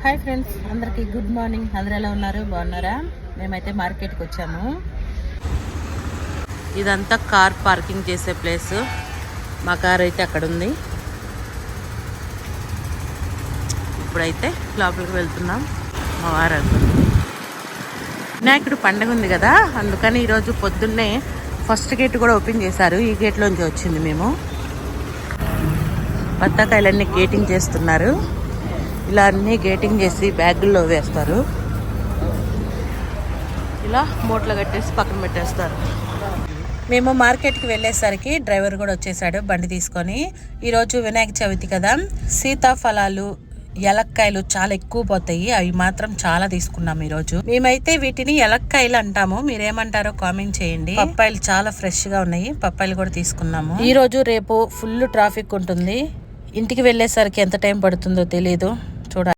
Hi friends, అందరికీ good morning. అందరూ ఎలా ఉన్నారు? బాగున్నారా? మేమైతే మార్కెట్కి వచ్చాము. ఇదంతా కార్ పార్కింగ్ చేసే ప్లేస్. మా కార్ అయితే అక్కడ ఉంది. ఇప్పుడైతే లోపలికి వెళ్తున్నాం. మా వారు వినాయకుడు పండుగ ఉంది కదా, అందుకని ఈరోజు పొద్దున్నే ఫస్ట్ గేట్ కూడా ఓపెన్ చేశారు. ఈ గేట్లోంచి వచ్చింది మేము. బత్తాకాయలన్నీ గేటింగ్ చేస్తున్నారు. ఇలా అన్నీ గేటింగ్ చేసి బ్యాగుల్లో వేస్తారు. ఇలా మూటలు కట్టేసి పక్కన పెట్టేస్తారు. మేము మార్కెట్కి వెళ్ళేసరికి డ్రైవర్ కూడా వచ్చేసాడు బండి తీసుకొని. ఈరోజు వినాయక చవితి కదా, సీతాఫలాలు ఎలక్కాయలు చాలా ఎక్కువ పోతాయి. అవి మాత్రం చాలా తీసుకున్నాం ఈరోజు. మేమైతే వీటిని ఎలక్కాయలు అంటాము. మీరేమంటారో కామెంట్ చేయండి. పప్పాయిలు చాలా ఫ్రెష్ గా ఉన్నాయి. పప్పాయిలు కూడా తీసుకున్నాము. ఈ రోజు రేపు ఫుల్ ట్రాఫిక్ ఉంటుంది. ఇంటికి వెళ్ళేసరికి ఎంత టైం పడుతుందో తెలియదు.